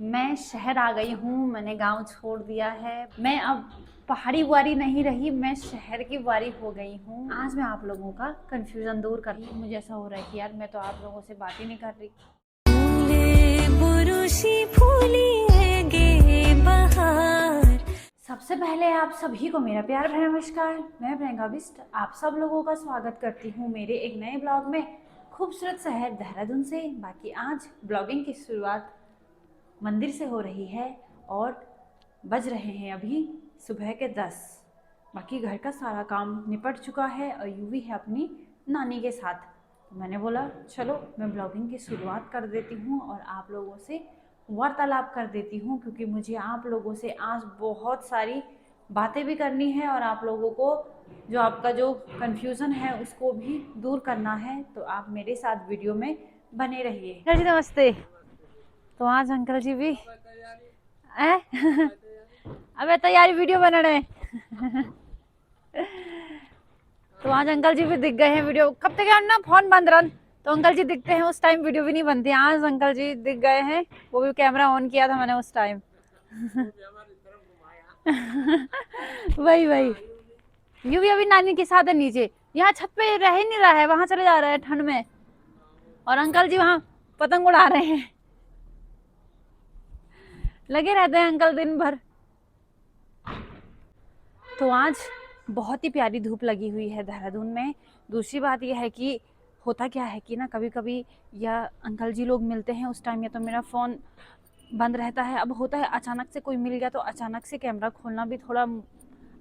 मैं शहर आ गई हूँ, मैंने गांव छोड़ दिया है। मैं अब पहाड़ी वारी नहीं रही, मैं शहर की वारी हो गई हूँ। आज मैं आप लोगों का कंफ्यूजन दूर कर रही हूँ। मुझे ऐसा हो रहा है कि यार मैं तो आप लोगों से बात ही नहीं कर रही। सबसे पहले आप सभी को मेरा प्यार भरा नमस्कार। मैं प्रियंका बिष्ट आप सब लोगों का स्वागत करती हूँ मेरे एक नए ब्लॉग में, खूबसूरत शहर देहरादून से। बाकी आज ब्लॉगिंग की शुरुआत मंदिर से हो रही है और बज रहे हैं अभी सुबह के 10। बाकी घर का सारा काम निपट चुका है और यूवी है अपनी नानी के साथ। तो मैंने बोला चलो मैं ब्लॉगिंग की शुरुआत कर देती हूँ और आप लोगों से वार्तालाप कर देती हूँ, क्योंकि मुझे आप लोगों से आज बहुत सारी बातें भी करनी है और आप लोगों को जो आपका जो कन्फ्यूज़न है उसको भी दूर करना है। तो आप मेरे साथ वीडियो में बने रहिए। जी नमस्ते। तो आज अंकल जी भी अबे तैयारी वीडियो बना रहे तो आज अंकल जी भी दिख गए हैं वीडियो कब तक ना फोन बंद रन। तो अंकल जी दिखते हैं उस टाइम वीडियो भी नहीं बनती। आज अंकल जी दिख गए हैं, वो भी कैमरा ऑन किया था मैंने उस टाइम वही वही यू भी अभी नानी के साथ है नीचे, यहाँ छत पे रह ही नहीं रहा है, वहां चले जा रहा है ठंड में। और अंकल जी वहां पतंग उड़ा रहे हैं, लगे रहते हैं अंकल दिन भर। तो आज बहुत ही प्यारी धूप लगी हुई है देहरादून में। दूसरी बात यह है कि होता क्या है कि ना कभी कभी या अंकल जी लोग मिलते हैं उस टाइम या तो मेरा फ़ोन बंद रहता है। अब होता है अचानक से कोई मिल गया तो अचानक से कैमरा खोलना भी थोड़ा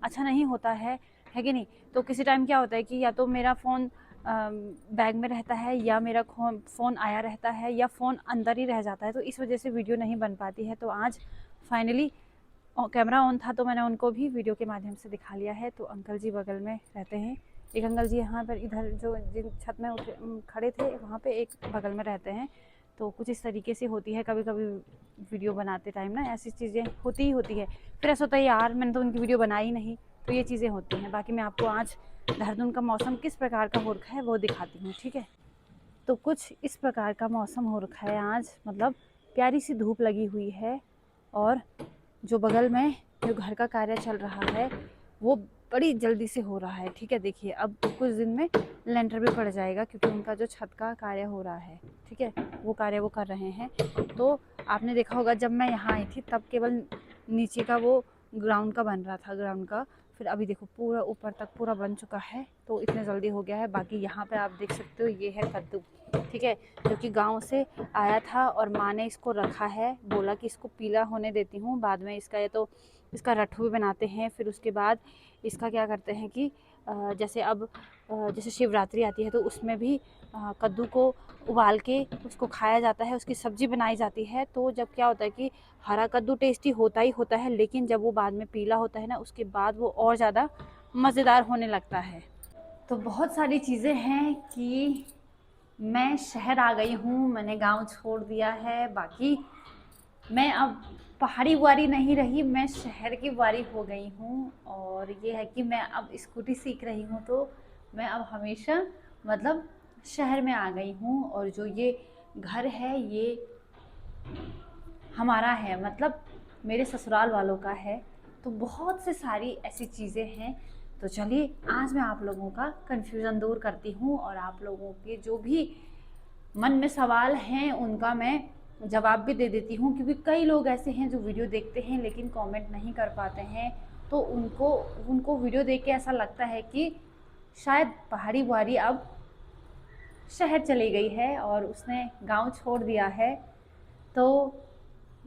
अच्छा नहीं होता है कि नहीं। तो किसी टाइम क्या होता है कि या तो मेरा फ़ोन बैग में रहता है या मेरा फ़ोन आया रहता है या फ़ोन अंदर ही रह जाता है, तो इस वजह से वीडियो नहीं बन पाती है। तो आज फाइनली कैमरा ऑन था तो मैंने उनको भी वीडियो के माध्यम से दिखा लिया है। तो अंकल जी बगल में रहते हैं, एक अंकल जी यहाँ पर इधर जो जिन छत में खड़े थे वहाँ पे एक बगल में रहते हैं। तो कुछ इस तरीके से होती है, कभी कभी वीडियो बनाते टाइम ना ऐसी चीज़ें होती ही होती है। फिर ऐसा होता है यार मैंने तो उनकी वीडियो बनाई नहीं, तो ये चीज़ें होती हैं। बाकी मैं आपको आज देहरादून का मौसम किस प्रकार का हो रखा है वो दिखाती हूँ, ठीक है। तो कुछ इस प्रकार का मौसम हो रखा है आज, मतलब प्यारी सी धूप लगी हुई है। और जो बगल में जो घर का कार्य चल रहा है वो बड़ी जल्दी से हो रहा है, ठीक है। देखिए अब कुछ दिन में लेंटर भी पड़ जाएगा, क्योंकि उनका जो छत का कार्य हो रहा है, ठीक है, वो कार्य वो कर रहे हैं। तो आपने देखा होगा जब मैं यहाँ आई थी तब केवल नीचे का वो ग्राउंड का बन रहा था, ग्राउंड का। फिर अभी देखो पूरा ऊपर तक पूरा बन चुका है, तो इतने जल्दी हो गया है। बाकी यहाँ पे आप देख सकते हो ये है कद्दू, ठीक है, जो कि गांव से आया था और माँ ने इसको रखा है, बोला कि इसको पीला होने देती हूँ, बाद में इसका ये तो इसका रट्ठू भी बनाते हैं। फिर उसके बाद इसका क्या करते हैं कि जैसे अब जैसे शिवरात्रि आती है तो उसमें भी कद्दू को उबाल के उसको खाया जाता है, उसकी सब्ज़ी बनाई जाती है। तो जब क्या होता है कि हरा कद्दू टेस्टी होता ही होता है, लेकिन जब वो बाद में पीला होता है ना उसके बाद वो और ज़्यादा मज़ेदार होने लगता है। तो बहुत सारी चीज़ें हैं कि मैं शहर आ गई हूँ, मैंने गांव छोड़ दिया है। बाकी मैं अब पहाड़ी वारी नहीं रही, मैं शहर की वारी हो गई हूँ। और ये है कि मैं अब स्कूटी सीख रही हूँ, तो मैं अब हमेशा मतलब शहर में आ गई हूँ। और जो ये घर है ये हमारा है, मतलब मेरे ससुराल वालों का है। तो बहुत से सारी ऐसी चीज़ें हैं। तो चलिए आज मैं आप लोगों का कन्फ्यूज़न दूर करती हूँ और आप लोगों के जो भी मन में सवाल हैं उनका मैं जवाब भी दे देती हूँ, क्योंकि कई लोग ऐसे हैं जो वीडियो देखते हैं लेकिन कमेंट नहीं कर पाते हैं। तो उनको वीडियो देख के ऐसा लगता है कि शायद पहाड़ी बुआरी अब शहर चली गई है और उसने गांव छोड़ दिया है। तो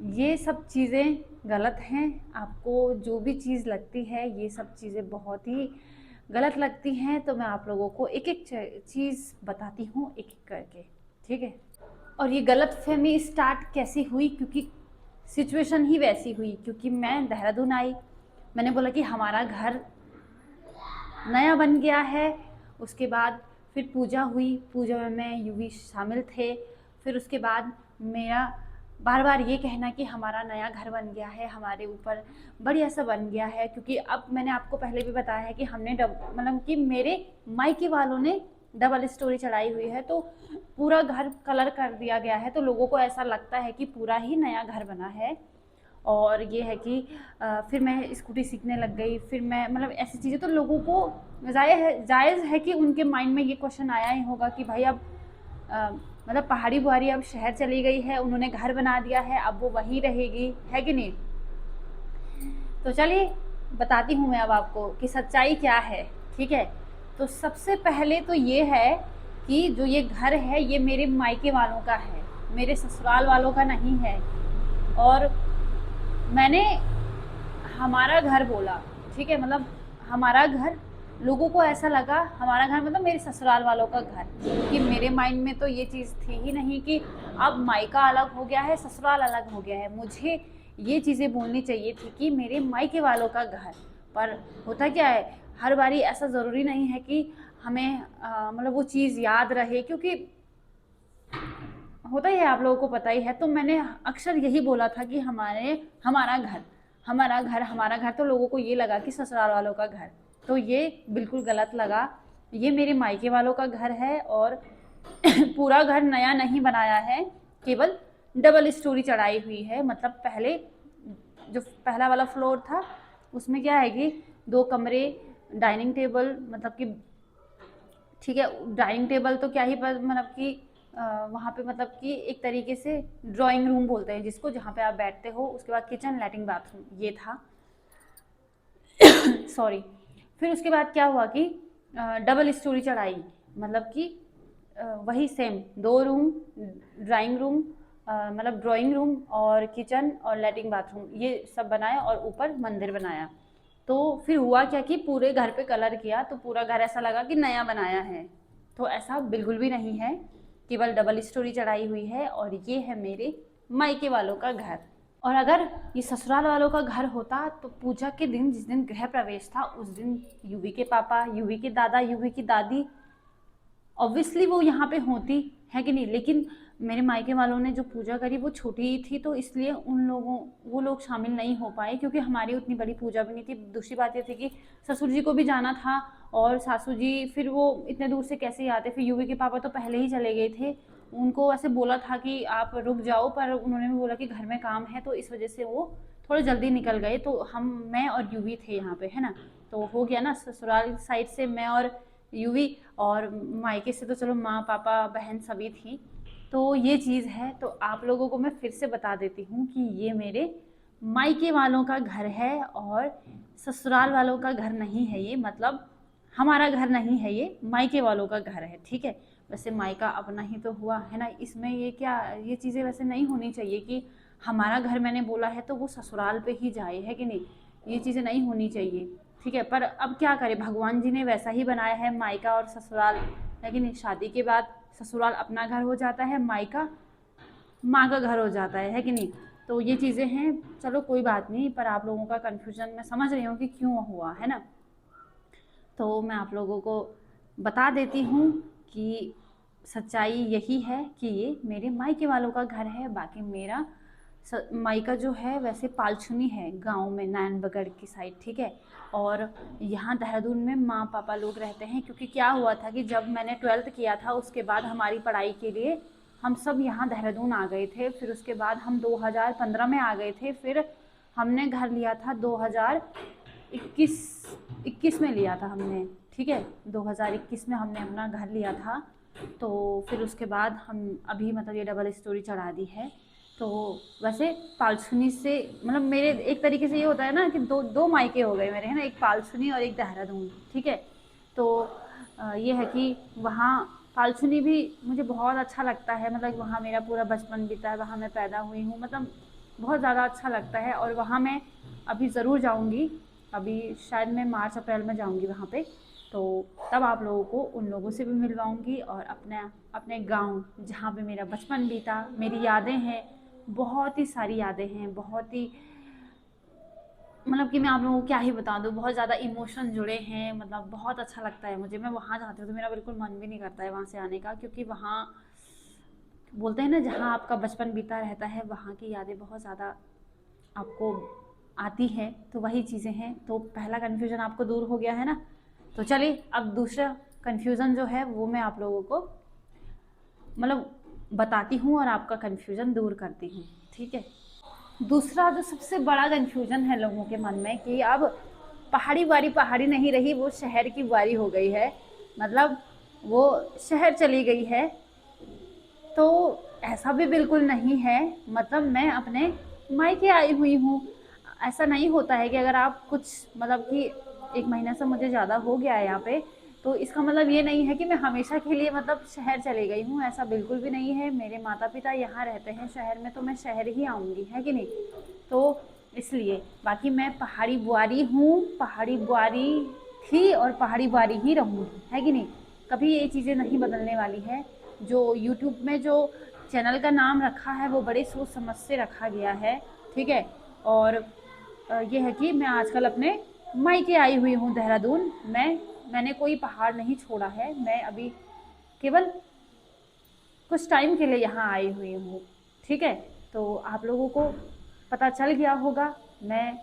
ये सब चीज़ें गलत हैं। आपको जो भी चीज़ लगती है ये सब चीज़ें बहुत ही गलत लगती हैं। तो मैं आप लोगों को एक एक चीज़ बताती हूँ एक एक करके, ठीक है। और ये गलतफहमी स्टार्ट कैसी हुई, क्योंकि सिचुएशन ही वैसी हुई। क्योंकि मैं देहरादून आई, मैंने बोला कि हमारा घर नया बन गया है। उसके बाद फिर पूजा हुई, पूजा में मैं यूवी शामिल थे। फिर उसके बाद मेरा बार बार ये कहना कि हमारा नया घर बन गया है, हमारे ऊपर बढ़िया सा बन गया है। क्योंकि अब मैंने आपको पहले भी बताया है कि हमने मतलब कि मेरे मायके वालों ने डबल स्टोरी चढ़ाई हुई है, तो पूरा घर कलर कर दिया गया है, तो लोगों को ऐसा लगता है कि पूरा ही नया घर बना है। और ये है कि फिर मैं स्कूटी सीखने लग गई, फिर मैं मतलब ऐसी चीज़ें, तो लोगों को जायज़ है कि उनके माइंड में ये क्वेश्चन आया ही होगा कि भाई अब मतलब पहाड़ी बुहारी अब शहर चली गई है, उन्होंने घर बना दिया है, अब वो वहीं रहेगी, है कि नहीं। तो चलिए बताती हूँ मैं अब आपको कि सच्चाई क्या है, ठीक है। तो सबसे पहले तो ये है कि जो ये घर है ये मेरे मायके वालों का है, मेरे ससुराल वालों का नहीं है। और मैंने हमारा घर बोला, ठीक है, मतलब हमारा घर, लोगों को ऐसा लगा हमारा घर मतलब मेरे ससुराल वालों का घर, क्योंकि मेरे माइंड में तो ये चीज़ थी ही नहीं कि अब मायका अलग हो गया है, ससुराल अलग हो गया है। मुझे ये चीज़ें बोलनी चाहिए थी कि मेरे मायके वालों का घर। पर होता क्या है, हर बारी ऐसा ज़रूरी नहीं है कि हमें मतलब वो चीज़ याद रहे, क्योंकि होता ही है, आप लोगों को पता ही है। तो मैंने अक्सर यही बोला था कि हमारा घर, हमारा घर, हमारा घर, तो लोगों को ये लगा कि ससुराल वालों का घर। तो ये बिल्कुल गलत लगा। ये मेरे मायके वालों का घर है और पूरा घर नया नहीं बनाया है, केवल डबल स्टोरी चढ़ाई हुई है। मतलब पहले जो पहला वाला फ्लोर था उसमें क्या है कि 2 कमरे, डाइनिंग टेबल, मतलब कि ठीक है, डाइनिंग टेबल तो क्या ही, पर मतलब कि वहाँ पे मतलब कि एक तरीके से ड्राइंग रूम बोलते हैं जिसको, जहाँ पे आप बैठते हो। उसके बाद किचन, लैट्रिन, बाथरूम, ये था। सॉरी। फिर उसके बाद क्या हुआ कि डबल स्टोरी चढ़ाई, मतलब कि वही सेम 2 रूम, ड्राइंग रूम, मतलब ड्राइंग रूम और किचन और लैट्रिन बाथरूम, ये सब बनाया और ऊपर मंदिर बनाया। तो फिर हुआ क्या कि पूरे घर पे कलर किया, तो पूरा घर ऐसा लगा कि नया बनाया है। तो ऐसा बिल्कुल भी नहीं है, केवल डबल स्टोरी चढ़ाई हुई है और ये है मेरे मायके वालों का घर। और अगर ये ससुराल वालों का घर होता तो पूजा के दिन, जिस दिन गृह प्रवेश था, उस दिन यूवी के पापा, यूवी के दादा, यूवी की दादी, ऑब्वियसली वो यहाँ पे होती, है कि नहीं। लेकिन मेरे मायके वालों ने जो पूजा करी वो छोटी ही थी, तो इसलिए वो लोग शामिल नहीं हो पाए, क्योंकि हमारी उतनी बड़ी पूजा भी नहीं थी। दूसरी बात ये थी कि ससुर जी को भी जाना था और सासू जी फिर वो इतने दूर से कैसे आते। फिर यूवी के पापा तो पहले ही चले गए थे, उनको ऐसे बोला था कि आप रुक जाओ, पर उन्होंने भी बोला कि घर में काम है, तो इस वजह से वो थोड़े जल्दी निकल गए। तो मैं और यूवी थे यहाँ पे, है ना। तो हो गया ना, ससुराल साइड से मैं और यूवी, और मायके से तो चलो माँ पापा बहन सभी थी। तो ये चीज़ है। तो आप लोगों को मैं फिर से बता देती हूँ कि ये मेरे मायके वालों का घर है और ससुराल वालों का घर नहीं है ये, मतलब हमारा घर नहीं है ये, मायके वालों का घर है, ठीक है। वैसे मायका अपना ही तो हुआ है ना, इसमें ये क्या, ये चीज़ें वैसे नहीं होनी चाहिए कि हमारा घर मैंने बोला है तो वो ससुराल पे ही जाए, है कि नहीं। ये चीज़ें नहीं होनी चाहिए, ठीक है। पर अब क्या करें, भगवान जी ने वैसा ही बनाया है, मायका और ससुराल, है कि नहीं। शादी के बाद ससुराल अपना घर हो जाता है, मायका माँ का घर हो जाता है कि नहीं। तो ये चीज़ें हैं, चलो कोई बात नहीं। पर आप लोगों का कन्फ्यूजन मैं समझ रही हूँ कि क्यों हुआ, है ना। तो मैं आप लोगों को बता देती हूँ कि सच्चाई यही है कि ये मेरे मायके वालों का घर है। बाकी मेरा मायका जो है वैसे पालछुनी है, गांव में नैनबगढ़ की साइड, ठीक है। और यहाँ देहरादून में माँ पापा लोग रहते हैं, क्योंकि क्या हुआ था कि जब मैंने 12th किया था उसके बाद हमारी पढ़ाई के लिए हम सब यहाँ देहरादून आ गए थे। फिर उसके बाद हम 2015 में आ गए थे। फिर हमने घर लिया था 2021 में लिया था हमने, ठीक है। 2021 में हमने अपना घर लिया था। तो फिर उसके बाद हम अभी मतलब ये डबल स्टोरी चढ़ा दी है। तो वैसे पालछुनी से मतलब मेरे एक तरीके से ये होता है ना कि दो मायके हो गए मेरे, है ना, एक पालछुनी और एक देहरादून, ठीक है। तो ये है कि वहाँ पालछुनी भी मुझे बहुत अच्छा लगता है, मतलब वहाँ मेरा पूरा बचपन बीता है, वहाँ मैं पैदा हुई हूँ, मतलब बहुत ज़्यादा अच्छा लगता है। और वहाँ मैं अभी ज़रूर जाऊँगी, अभी शायद मैं मार्च अप्रैल में जाऊँगी वहाँ पे। तो तब आप लोगों को उन लोगों से भी मिलवाऊँगी और अपने गाँव जहाँ पे मेरा बचपन बीता, मेरी यादें हैं, बहुत ही सारी यादें हैं, बहुत ही मतलब कि मैं आप लोगों को क्या ही बता दूँ, बहुत ज़्यादा इमोशन जुड़े हैं। मतलब बहुत अच्छा लगता है मुझे, मैं वहाँ जाती हूँ तो मेरा बिल्कुल मन भी नहीं करता है वहाँ से आने का, क्योंकि वहाँ बोलते हैं ना जहाँ आपका बचपन बीता रहता है वहाँ की यादें बहुत ज़्यादा आपको आती हैं। तो वही चीज़ें हैं। तो पहला कन्फ्यूजन आपको दूर हो गया है ना। तो चलिए अब दूसरा कन्फ्यूज़न जो है वो मैं आप लोगों को मतलब बताती हूँ और आपका कन्फ्यूज़न दूर करती हूँ, ठीक है। दूसरा जो सबसे बड़ा कन्फ्यूज़न है लोगों के मन में कि अब पहाड़ी बारी पहाड़ी नहीं रही, वो शहर की बारी हो गई है, मतलब वो शहर चली गई है। तो ऐसा भी बिल्कुल नहीं है, मतलब मैं अपने मायके आई हुई हूँ। ऐसा नहीं होता है कि अगर आप कुछ मतलब कि 1 महीना से मुझे ज़्यादा हो गया है यहाँ पे, तो इसका मतलब ये नहीं है कि मैं हमेशा के लिए मतलब शहर चली गई हूँ, ऐसा बिल्कुल भी नहीं है। मेरे माता-पिता यहाँ रहते हैं शहर में, तो मैं शहर ही आऊँगी, है कि नहीं? तो इसलिए बाकी मैं पहाड़ी बुआरी हूँ, पहाड़ी बुआरी थी और पहाड़ी बुआरी ही रहूँगी, है कि नहीं? कभी ये चीज़ें नहीं बदलने वाली है। जो यूट्यूब में जो चैनल का नाम रखा है वो बड़े सोच समझ से रखा गया है, ठीक है। और ये है कि मैं आजकल अपने मायके आई हुई हूँ देहरादून। मैंने कोई पहाड़ नहीं छोड़ा है, मैं अभी केवल कुछ टाइम के लिए यहाँ आई हुई हूँ, ठीक है। तो आप लोगों को पता चल गया होगा, मैं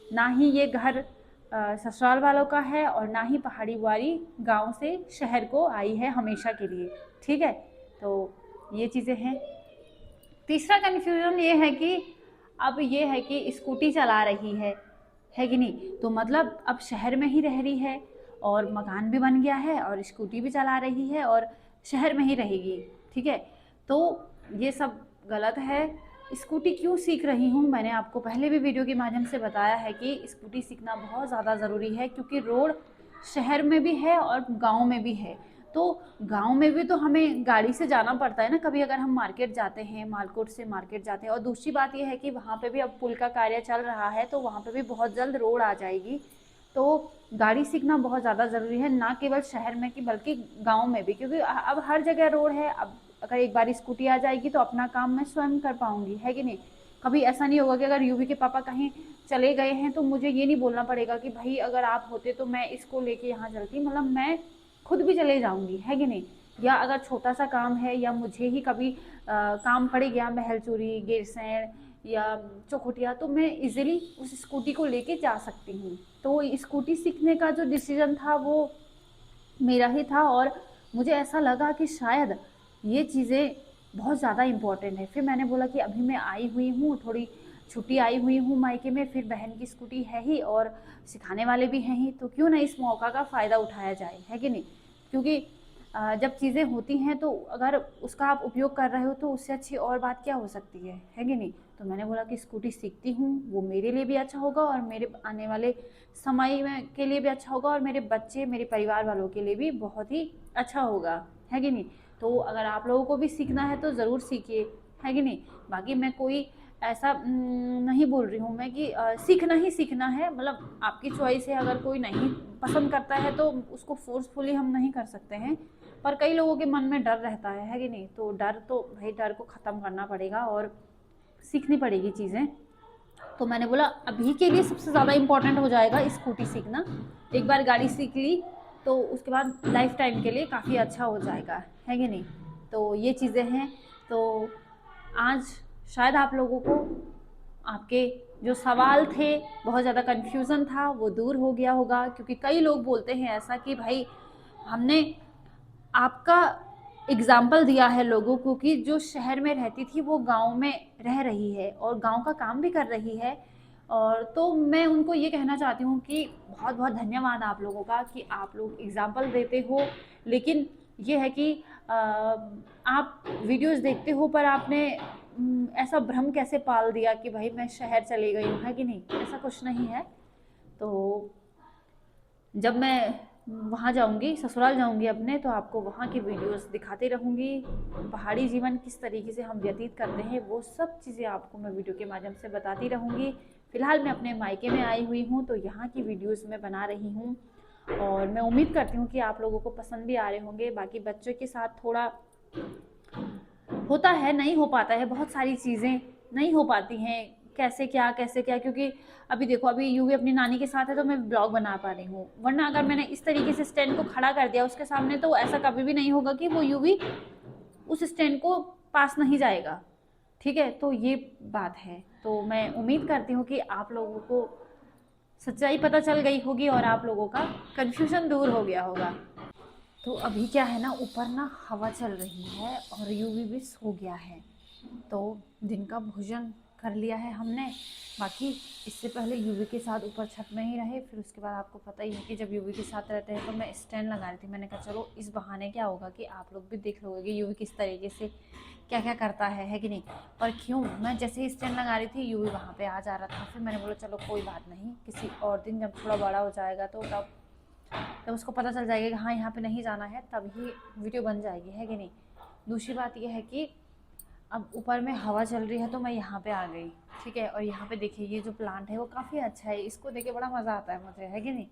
ना ही ये घर ससुराल वालों का है और ना ही पहाड़ी बुआरी गांव से शहर को आई है हमेशा के लिए, ठीक है। तो ये चीज़ें हैं। तीसरा कन्फ्यूज़न ये है कि अब ये है कि स्कूटी चला रही है कि नहीं? तो मतलब अब शहर में ही रह रही है और मकान भी बन गया है और स्कूटी भी चला रही है और शहर में ही रहेगी, ठीक है? तो ये सब गलत है। स्कूटी क्यों सीख रही हूँ, मैंने आपको पहले भी वीडियो के माध्यम से बताया है कि स्कूटी सीखना बहुत ज़्यादा ज़रूरी है, क्योंकि रोड शहर में भी है और गाँव में भी है। तो गाँव में भी तो हमें गाड़ी से जाना पड़ता है ना, कभी अगर हम मार्केट जाते हैं, मालकोट से मार्केट जाते हैं। और दूसरी बात ये है कि वहाँ पे भी अब पुल का कार्य चल रहा है, तो वहाँ पे भी बहुत जल्द रोड आ जाएगी। तो गाड़ी सीखना बहुत ज़्यादा ज़रूरी है, ना केवल शहर में कि बल्कि गाँव में भी, क्योंकि अब हर जगह रोड है। अब अगर एक बार स्कूटी आ जाएगी तो अपना काम मैं स्वयं कर पाऊँगी, है कि नहीं? कभी ऐसा नहीं होगा कि अगर यूवी के पापा कहीं चले गए हैं तो मुझे ये नहीं बोलना पड़ेगा कि भाई अगर आप होते तो मैं इसको लेके यहाँ चलती, मतलब मैं खुद भी चले जाऊँगी, है कि नहीं? या अगर छोटा सा काम है या मुझे ही कभी काम पड़ गया, महलचूरी, गैरसैंण या चौखुटिया, तो मैं इजीली उस स्कूटी को लेके जा सकती हूँ। तो स्कूटी सीखने का जो डिसीजन था वो मेरा ही था और मुझे ऐसा लगा कि शायद ये चीज़ें बहुत ज़्यादा इम्पोर्टेंट है। फिर मैंने बोला कि अभी मैं आई हुई हूँ, थोड़ी छुट्टी आई हुई हूँ मायके में, फिर बहन की स्कूटी है ही और सिखाने वाले भी हैं ही, तो क्यों ना इस मौका का फ़ायदा उठाया जाए, है कि नहीं? क्योंकि जब चीज़ें होती हैं तो अगर उसका आप उपयोग कर रहे हो तो उससे अच्छी और बात क्या हो सकती है कि नहीं? तो मैंने बोला कि स्कूटी सीखती हूँ, वो मेरे लिए भी अच्छा होगा और मेरे आने वाले समय में के लिए भी अच्छा होगा और मेरे बच्चे, मेरे परिवार वालों के लिए भी बहुत ही अच्छा होगा, है कि नहीं? तो अगर आप लोगों को भी सीखना है तो ज़रूर सीखिए, है कि नहीं? बाकी मैं कोई ऐसा नहीं बोल रही हूँ मैं कि सीखना ही सीखना है, मतलब आपकी चॉइस है। अगर कोई नहीं पसंद करता है तो उसको फ़ोर्सफुली हम नहीं कर सकते हैं। पर कई लोगों के मन में डर रहता है कि नहीं? तो डर तो भाई डर को ख़त्म करना पड़ेगा और सीखनी पड़ेगी चीज़ें। तो मैंने बोला अभी के लिए सबसे ज़्यादा इम्पोर्टेंट हो जाएगा स्कूटी सीखना। एक बार गाड़ी सीख ली तो उसके बाद लाइफ टाइम के लिए काफ़ी अच्छा हो जाएगा, है कि नहीं? तो ये चीज़ें हैं। तो आज शायद आप लोगों को आपके जो सवाल थे, बहुत ज़्यादा कन्फ्यूज़न था, वो दूर हो गया होगा, क्योंकि कई लोग बोलते हैं ऐसा कि भाई हमने आपका एग्ज़ाम्पल दिया है लोगों को कि जो शहर में रहती थी वो गाँव में रह रही है और गाँव का काम भी कर रही है। और तो मैं उनको ये कहना चाहती हूँ कि बहुत-बहुत धन्यवाद आप लोगों का कि आप लोग एग्ज़ाम्पल देते हो। लेकिन ये है कि आप वीडियोज़ देखते हो पर आपने ऐसा भ्रम कैसे पाल दिया कि भाई मैं शहर चली गई हूँ, है कि नहीं? ऐसा कुछ नहीं है। तो जब मैं वहाँ जाऊँगी, ससुराल जाऊँगी अपने, तो आपको वहाँ की वीडियोज़ दिखाती रहूँगी। पहाड़ी जीवन किस तरीके से हम व्यतीत करते हैं, वो सब चीज़ें आपको मैं वीडियो के माध्यम से बताती रहूँगी। फ़िलहाल मैं अपने मायके में आई हुई हूँ, तो यहाँ की वीडियोज़ मैं बना रही हूँ और मैं उम्मीद करती हूँ कि आप लोगों को पसंद भी आ रहे होंगे। बाकी बच्चों के साथ थोड़ा होता है, नहीं हो पाता है, बहुत सारी चीज़ें नहीं हो पाती हैं, कैसे क्या, क्योंकि अभी देखो अभी यूवी अपनी नानी के साथ है तो मैं ब्लॉग बना पा रही हूँ, वरना अगर मैंने इस तरीके से स्टैंड को खड़ा कर दिया उसके सामने तो ऐसा कभी भी नहीं होगा कि वो यूवी उस स्टैंड को पास नहीं जाएगा, ठीक है। तो ये बात है। तो मैं उम्मीद करती हूँ कि आप लोगों को सच्चाई पता चल गई होगी और आप लोगों का कन्फ्यूज़न दूर हो गया होगा। तो अभी क्या है ना, ऊपर ना हवा चल रही है और यूवी भी सो गया है। तो दिन का भोजन कर लिया है हमने। बाकी इससे पहले यूवी के साथ ऊपर छत में ही रहे, फिर उसके बाद आपको पता ही है कि जब यूवी के साथ रहते हैं तो मैं स्टैंड लगा रही थी। मैंने कहा चलो इस बहाने क्या होगा कि आप लोग भी देख लोगे कि यूवी किस तरीके से क्या क्या करता है कि नहीं। और क्यों, मैं जैसे ही स्टैंड लगा रही थी यूवी वहाँ पे आ जा रहा था। फिर मैंने बोला चलो कोई बात नहीं, किसी और दिन जब थोड़ा बड़ा हो जाएगा तो तब उसको पता चल जाएगा कि हाँ यहाँ पे नहीं जाना है, तब ही वीडियो बन जाएगी, है कि नहीं। दूसरी बात यह है कि अब ऊपर में हवा चल रही है तो मैं यहाँ पे आ गई, ठीक है। और यहाँ पे देखिए ये जो प्लांट है वो काफ़ी अच्छा है, इसको देख के बड़ा मज़ा आता है मुझे, है कि नहीं।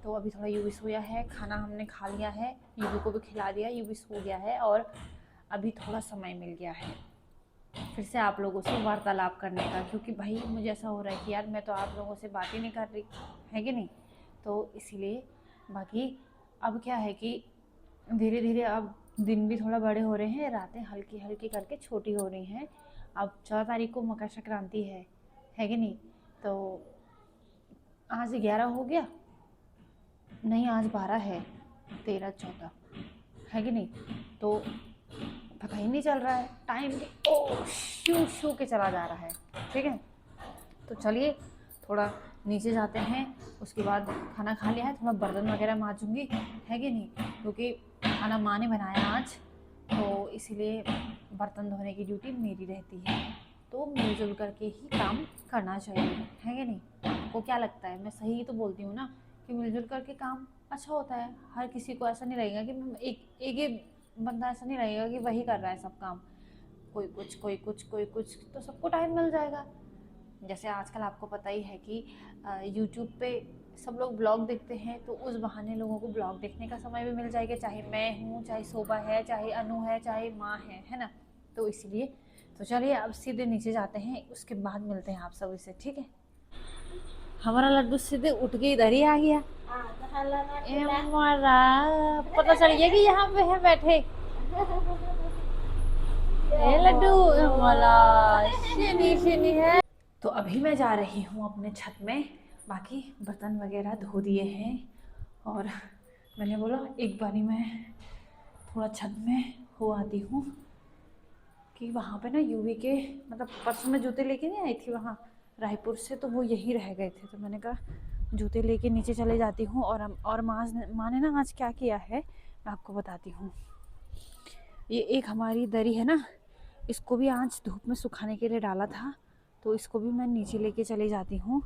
तो अभी थोड़ा यूवी सोया है, खाना हमने खा लिया है, यूवी को भी खिला दिया, यूवी सो गया है। और अभी थोड़ा समय मिल गया है फिर से आप लोगों से वार्तालाप करने का, क्योंकि भाई मुझे ऐसा हो रहा है कि यार मैं तो आप लोगों से बात ही नहीं कर रही, है कि नहीं। तो इसीलिए बाकी अब क्या है कि धीरे धीरे अब दिन भी थोड़ा बड़े हो रहे हैं, रातें हल्की हल्की करके छोटी हो रही हैं। अब 14 तारीख को मकर संक्रांति है कि नहीं। तो आज 11 हो गया, नहीं आज 12 है, 13 14, है कि नहीं। तो पता ही नहीं चल रहा है टाइम भी ओ शू शू के चला जा रहा है, ठीक है। तो चलिए थोड़ा नीचे जाते हैं, उसके बाद खाना खा लिया है, थोड़ा बर्तन वगैरह मांजूंगी, है कि नहीं, क्योंकि खाना माँ ने बनाया आज, तो इसीलिए बर्तन धोने की ड्यूटी मेरी रहती है। तो मिलजुल करके ही काम करना चाहिए, है कि नहीं। आपको क्या लगता है, मैं सही तो बोलती हूँ ना कि मिलजुल करके काम अच्छा होता है। हर किसी को ऐसा नहीं रहेगा कि एक ही बंदा, ऐसा नहीं रहेगा कि वही कर रहा है सब काम, कोई कुछ कोई कुछ कोई कुछ, तो सबको टाइम मिल जाएगा। जैसे आजकल आपको पता ही है कि यूट्यूब पे सब लोग ब्लॉग देखते हैं, तो उस बहाने लोगों को ब्लॉग देखने का समय भी मिल जाएगा, चाहे मैं हूँ, चाहे शोभा है, चाहे अनु है, चाहे माँ है ना। तो इसलिए तो चलिए अब सीधे नीचे जाते हैं, उसके बाद मिलते हैं आप सभी से, ठीक है। हमारा लड्डू सीधे उठ के इधर ही आ गया। हमारा पता चल गया कि यहाँ पे है बैठे। ये लड्डू हमारा शनी शनी है। तो अभी मैं जा रही हूँ अपने छत में, बाकी बर्तन वगैरह धो दिए हैं। और मैंने बोला एक बारी मैं थोड़ा छत में हो आती हूँ कि वहाँ पे ना यूवी के, मतलब परसों मैं जूते लेके नहीं आई थी वहाँ रायपुर से, तो वो यहीं रह गए थे। तो मैंने कहा जूते लेके नीचे चले जाती हूँ। और माँ ने ना आज क्या किया है मैं आपको बताती हूँ। ये एक हमारी दरी है ना, इसको भी आज धूप में सुखाने के लिए डाला था, तो इसको भी मैं नीचे लेके चली जाती हूँ।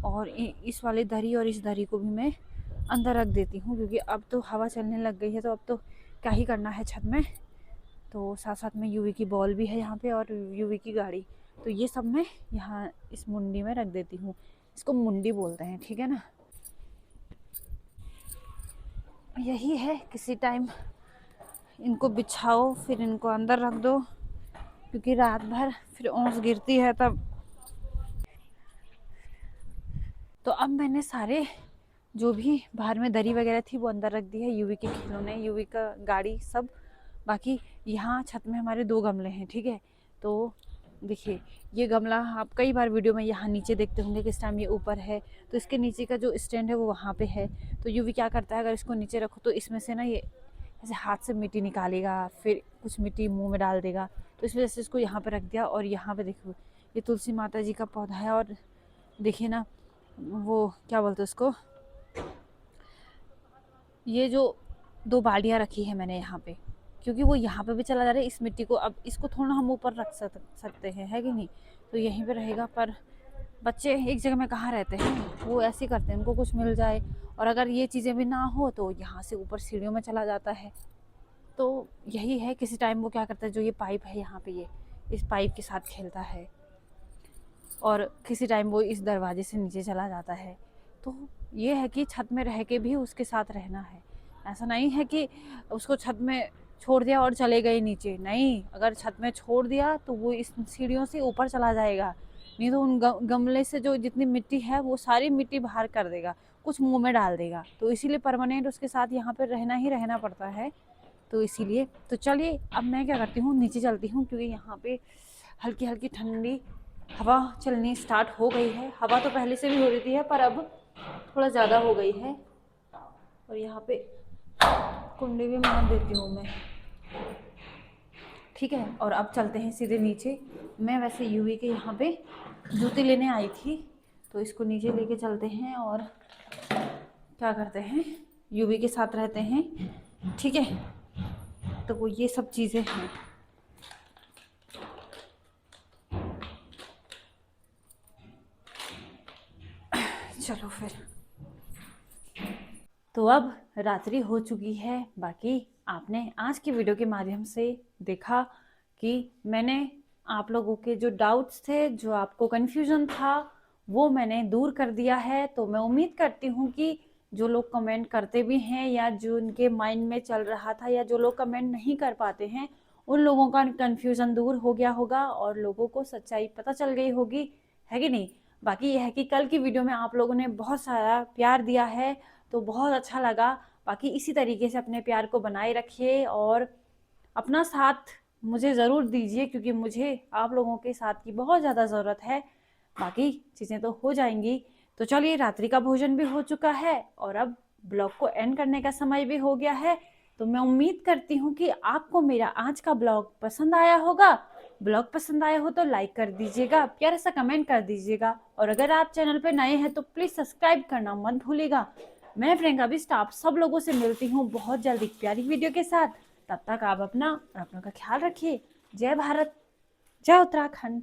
और इस वाली दरी और इस दरी को भी मैं अंदर रख देती हूँ, क्योंकि अब तो हवा चलने लग गई है, तो अब तो क्या ही करना है छत में। तो साथ साथ में यूवी की बॉल भी है यहाँ पे और यूवी की गाड़ी, तो ये सब मैं यहाँ इस मुंडी में रख देती हूँ। इसको मुंडी बोलते हैं, ठीक है ना। यही है, किसी टाइम इनको बिछाओ फिर इनको अंदर रख दो, क्योंकि रात भर फिर ओस गिरती है तब। तो अब मैंने सारे जो भी बाहर में दरी वगैरह थी वो अंदर रख दी है, यूवी के खिलौने, यूवी का गाड़ी सब। बाकी यहाँ छत में हमारे 2 गमले हैं, ठीक है। तो देखिए ये गमला आप कई बार वीडियो में यहाँ नीचे देखते होंगे, किस टाइम ये ऊपर है, तो इसके नीचे का जो स्टैंड है वो वहाँ पे है। तो यूवी क्या करता है, अगर इसको नीचे रखो तो इसमें से ना ये ऐसे हाथ से मिट्टी निकालेगा, फिर कुछ मिट्टी मुंह में डाल देगा। तो इस वजह से इसको यहाँ पे रख दिया। और यहाँ पे देखो ये तुलसी माता जी का पौधा है, और देखिए ना वो क्या बोलते हैं उसको, ये जो 2 बाल्टियाँ रखी है मैंने यहाँ पे, क्योंकि वो यहाँ पे भी चला जा रहा है इस मिट्टी को। अब इसको थोड़ा हम ऊपर रख सकते हैं, है कि नहीं। तो यहीं पे रहेगा, पर बच्चे एक जगह में कहाँ रहते हैं, वो ऐसे करते हैं, उनको कुछ मिल जाए। और अगर ये चीज़ें भी ना हो तो यहाँ से ऊपर सीढ़ियों में चला जाता है। तो यही है, किसी टाइम वो क्या करता है, जो ये पाइप है यहाँ पे, ये इस पाइप के साथ खेलता है, और किसी टाइम वो इस दरवाजे से नीचे चला जाता है। तो ये है कि छत में रह के भी उसके साथ रहना है। ऐसा नहीं है कि उसको छत में छोड़ दिया और चले गए नीचे, नहीं, अगर छत में छोड़ दिया तो वो इस सीढ़ियों से ऊपर चला जाएगा, नहीं तो उन गमले से जो जितनी मिट्टी है वो सारी मिट्टी बाहर कर देगा, कुछ मुंह में डाल देगा। तो इसीलिए परमानेंट उसके साथ यहाँ पर रहना पड़ता है। तो इसीलिए तो चलिए अब मैं क्या करती हूँ, नीचे चलती हूँ, क्योंकि यहाँ पे हल्की हल्की ठंडी हवा चलनी स्टार्ट हो गई है। हवा तो पहले से भी हो रही थी है, पर अब थोड़ा ज़्यादा हो गई है। और यहाँ पे कुंडी भी मान देती हूँ मैं, ठीक है। और अब चलते हैं सीधे नीचे। मैं वैसे यूवी के यहाँ पे जूते लेने आई थी, तो इसको नीचे लेके चलते हैं और क्या करते हैं, यूवी के साथ रहते हैं, ठीक है। तो वो ये सब चीज़ें हैं। चलो फिर। तो अब रात्रि हो चुकी है। बाकी आपने आज की वीडियो के माध्यम से देखा कि मैंने आप लोगों के जो डाउट्स थे, जो आपको कन्फ्यूज़न था, वो मैंने दूर कर दिया है। तो मैं उम्मीद करती हूँ कि जो लोग कमेंट करते भी हैं या जो उनके माइंड में चल रहा था या जो लोग कमेंट नहीं कर पाते हैं, उन लोगों का कन्फ्यूज़न दूर हो गया होगा और लोगों को सच्चाई पता चल गई होगी, है कि नहीं। बाकी यह है कि कल की वीडियो में आप लोगों ने बहुत सारा प्यार दिया है, तो बहुत अच्छा लगा। बाकी इसी तरीके से अपने प्यार को बनाए रखिए और अपना साथ मुझे ज़रूर दीजिए, क्योंकि मुझे आप लोगों के साथ की बहुत ज़्यादा ज़रूरत है। बाकी चीज़ें तो हो जाएंगी। तो चलिए, रात्रि का भोजन भी हो चुका है और अब ब्लॉग को एंड करने का समय भी हो गया है। तो मैं उम्मीद करती हूँ कि आपको मेरा आज का ब्लॉग पसंद आया होगा। ब्लॉग पसंद आया हो तो लाइक कर दीजिएगा, प्यारा सा कमेंट कर दीजिएगा, और अगर आप चैनल पर नए हैं तो प्लीज़ सब्सक्राइब करना मत भूलिएगा। मैं प्रियंका बिष्ट आप सब लोगों से मिलती हूँ बहुत जल्दी प्यारी वीडियो के साथ। तब तक आप अपना और अपनों का ख्याल रखिए। जय भारत, जय उत्तराखंड।